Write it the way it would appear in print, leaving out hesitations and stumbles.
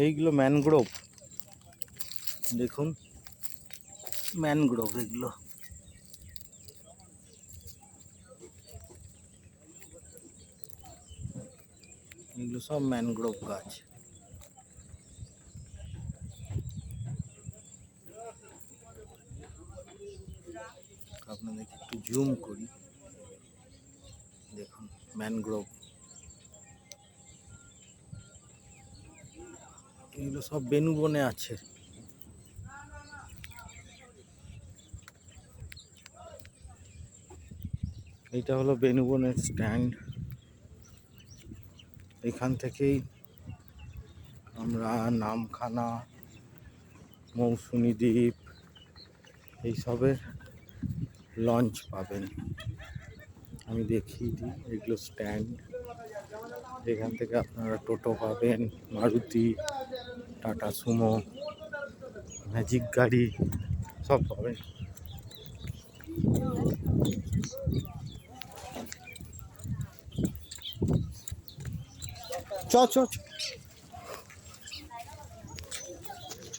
এইগুলো ম্যানগ্রোভ, দেখুন ম্যানগ্রোভ এগুলো। এগুলো সব ম্যানগ্রোভ গাছ। আপনাদেরকে একটু জুম করি, দেখুন ম্যানগ্রোভ। এগুলো সব বেনুবনে আছে। এইটা হলো বেনুবনের স্ট্যান্ড। এখান থেকেই আমরা নামখানা, মৌসুমী দ্বীপ এইসবের লঞ্চ পাবেন। আমি দেখিয়ে দিই, এগুলো স্ট্যান্ড। এখান থেকে আপনারা টোটো পাবেন, মারুতি, টাটা সুমো, ম্যাজিক গাড়ি সব পাবেন। চ চ চ।